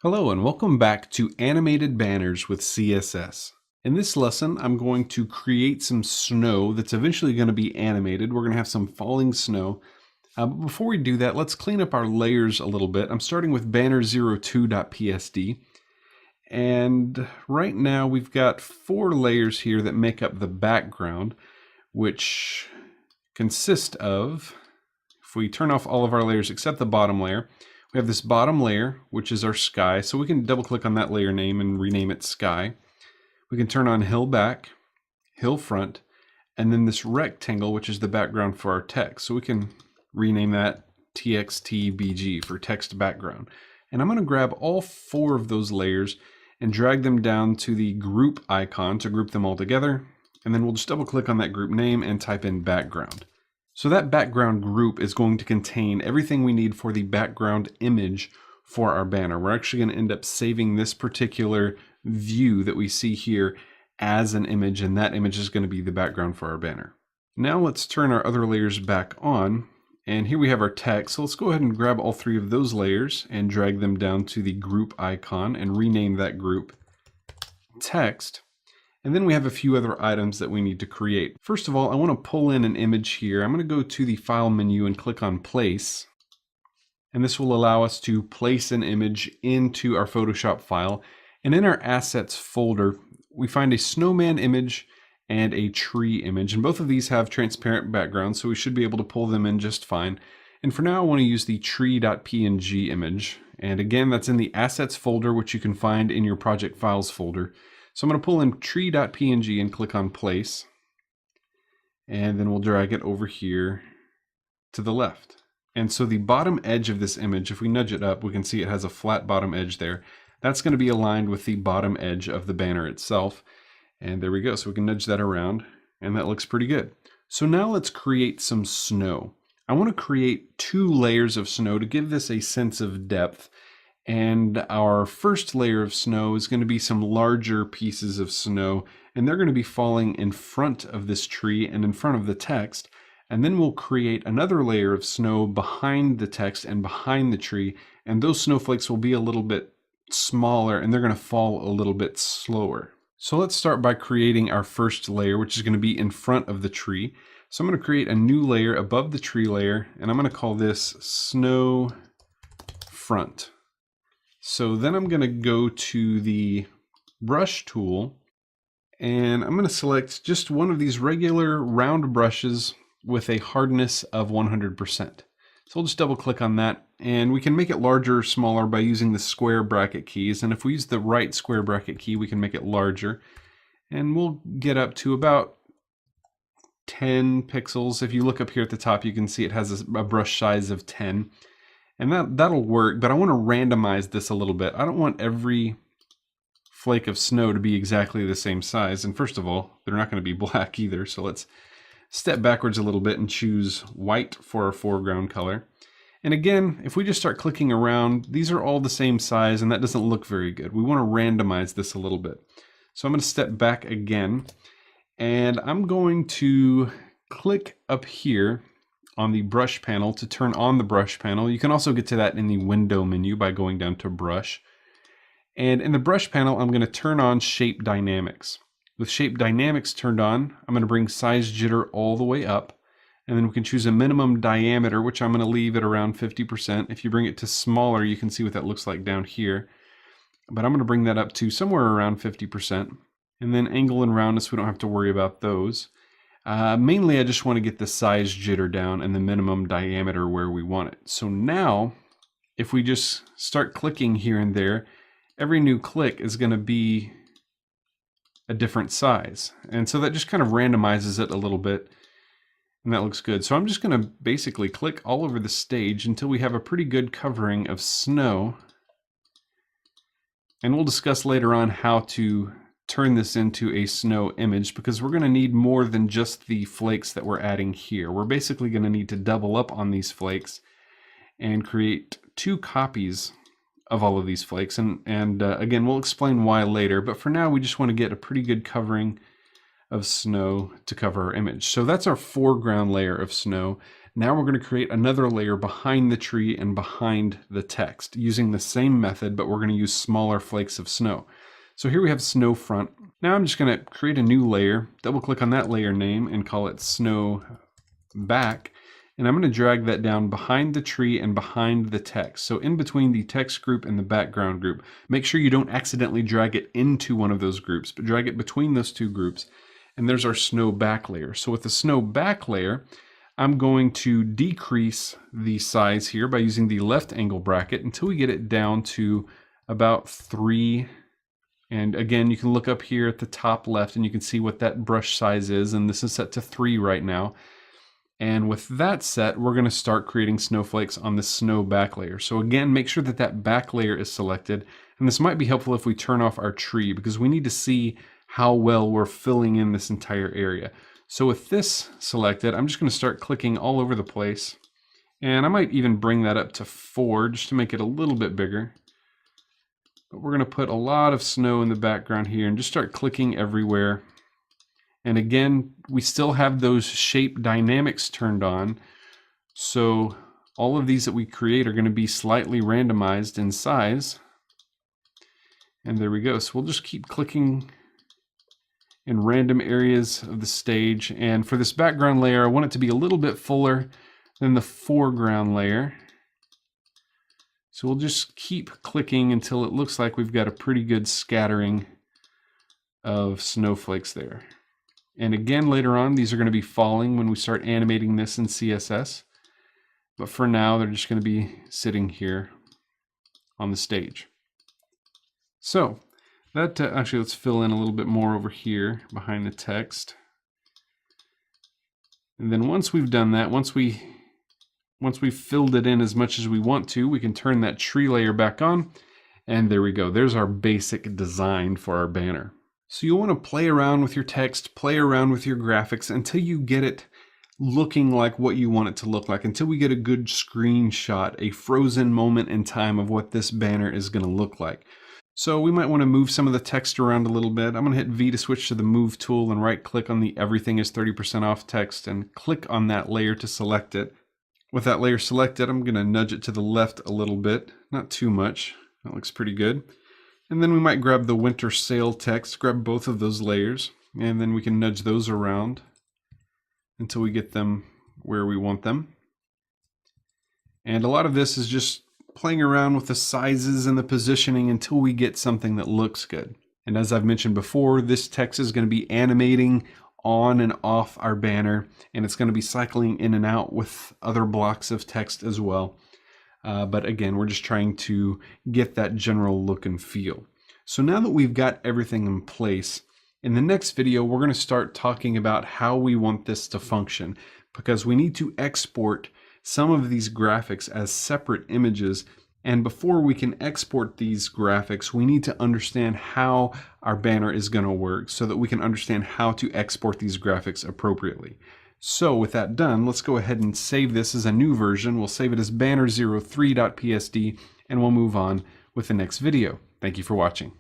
Hello and welcome back to Animated Banners with CSS. In this lesson, I'm going to create some snow that's eventually going to be animated. We're going to have some falling snow. But before we do that, let's clean up our layers a little bit. I'm starting with banner02.psd. And right now we've got 4 layers here that make up the background, which consist of, if we turn off all of our layers except the bottom layer, we have this bottom layer, which is our sky. So we can double click on that layer name and rename it sky. We can turn on hill back, hill front, and then this rectangle, which is the background for our text. So we can rename that txtbg for text background. And I'm going to grab all 4 of those layers and drag them down to the group icon to group them all together. And then we'll just double click on that group name and type in background. So that background group is going to contain everything we need for the background image for our banner. We're actually going to end up saving this particular view that we see here as an image, and that image is going to be the background for our banner. Now let's turn our other layers back on, and here we have our text. So let's go ahead and grab all 3 of those layers and drag them down to the group icon and rename that group text. And then we have a few other items that we need to create. First of all, I want to pull in an image here. I'm going to go to the File menu and click on Place. And this will allow us to place an image into our Photoshop file. And in our Assets folder, we find a snowman image and a tree image. And both of these have transparent backgrounds, so we should be able to pull them in just fine. And for now, I want to use the tree.png image. And again, that's in the Assets folder, which you can find in your Project Files folder. So I'm going to pull in tree.png and click on Place. And then we'll drag it over here to the left. And so the bottom edge of this image, if we nudge it up, we can see it has a flat bottom edge there. That's going to be aligned with the bottom edge of the banner itself. And there we go. So we can nudge that around, and that looks pretty good. So now let's create some snow. I want to create 2 layers of snow to give this a sense of depth. And our first layer of snow is going to be some larger pieces of snow, and they're going to be falling in front of this tree and in front of the text. And then we'll create another layer of snow behind the text and behind the tree, and those snowflakes will be a little bit smaller and they're going to fall a little bit slower. So let's start by creating our first layer, which is going to be in front of the tree. So I'm going to create a new layer above the tree layer, and I'm going to call this Snow Front. So then I'm going to go to the brush tool, and I'm going to select just one of these regular round brushes with a hardness of 100%. So we'll just double click on that, and we can make it larger or smaller by using the square bracket keys. And if we use the right square bracket key, we can make it larger, and we'll get up to about 10 pixels. If you look up here at the top, you can see it has a brush size of 10. And that'll work, but I want to randomize this a little bit. I don't want every flake of snow to be exactly the same size. And first of all, they're not going to be black either. So let's step backwards a little bit and choose white for our foreground color. And again, if we just start clicking around, these are all the same size, and that doesn't look very good. We want to randomize this a little bit. So I'm going to step back again, and I'm going to click up here on the brush panel to turn on the brush panel. You can also get to that in the window menu by going down to brush. And in the brush panel, I'm going to turn on shape dynamics. With shape dynamics turned on, I'm going to bring size jitter all the way up. And then we can choose a minimum diameter, which I'm going to leave at around 50%. If you bring it to smaller, you can see what that looks like down here. But I'm going to bring that up to somewhere around 50%. And then angle and roundness, we don't have to worry about those. Mainly, I just want to get the size jitter down and the minimum diameter where we want it. So now, if we just start clicking here and there, every new click is going to be a different size. And so that just kind of randomizes it a little bit, and that looks good. So I'm just going to basically click all over the stage until we have a pretty good covering of snow. And we'll discuss later on how to turn this into a snow image, because we're going to need more than just the flakes that we're adding here. We're basically going to need to double up on these flakes and create 2 copies of all of these flakes. And again, we'll explain why later, but for now we just want to get a pretty good covering of snow to cover our image. So that's our foreground layer of snow. Now we're going to create another layer behind the tree and behind the text using the same method, but we're going to use smaller flakes of snow. So here we have snow front. Now I'm just going to create a new layer, double click on that layer name and call it snow back. And I'm going to drag that down behind the tree and behind the text. So in between the text group and the background group. Make sure you don't accidentally drag it into one of those groups, but drag it between those two groups. And there's our snow back layer. So with the snow back layer, I'm going to decrease the size here by using the left angle bracket until we get it down to about 3. And again, you can look up here at the top left and you can see what that brush size is. And this is set to 3 right now. And with that set, we're going to start creating snowflakes on the snow back layer. So again, make sure that that back layer is selected. And this might be helpful if we turn off our tree because we need to see how well we're filling in this entire area. So with this selected, I'm just going to start clicking all over the place. And I might even bring that up to 4 just to make it a little bit bigger. But we're going to put a lot of snow in the background here and just start clicking everywhere. And again, we still have those shape dynamics turned on. So all of these that we create are going to be slightly randomized in size. And there we go. So we'll just keep clicking in random areas of the stage. And for this background layer, I want it to be a little bit fuller than the foreground layer. So we'll just keep clicking until it looks like we've got a pretty good scattering of snowflakes there. And again, later on, these are going to be falling when we start animating this in CSS. But for now, they're just going to be sitting here on the stage. So that actually, let's fill in a little bit more over here behind the text. And then once we've done that, once we've filled it in as much as we want to, we can turn that tree layer back on. And there we go. There's our basic design for our banner. So you'll want to play around with your text, play around with your graphics until you get it looking like what you want it to look like, until we get a good screenshot, a frozen moment in time of what this banner is going to look like. So we might want to move some of the text around a little bit. I'm going to hit V to switch to the Move tool and right click on the Everything is 30% off text and click on that layer to select it. With that layer selected, I'm going to nudge it to the left a little bit, not too much. That looks pretty good. And then we might grab the winter sale text, grab both of those layers, and then we can nudge those around until we get them where we want them. And a lot of this is just playing around with the sizes and the positioning until we get something that looks good. And as I've mentioned before, this text is going to be animating on and off our banner, and it's going to be cycling in and out with other blocks of text as well. But again, we're just trying to get that general look and feel. So now that we've got everything in place, in the next video, we're going to start talking about how we want this to function, because we need to export some of these graphics as separate images. And before we can export these graphics, we need to understand how our banner is going to work so that we can understand how to export these graphics appropriately. So with that done, let's go ahead and save this as a new version. We'll save it as banner03.psd and we'll move on with the next video. Thank you for watching.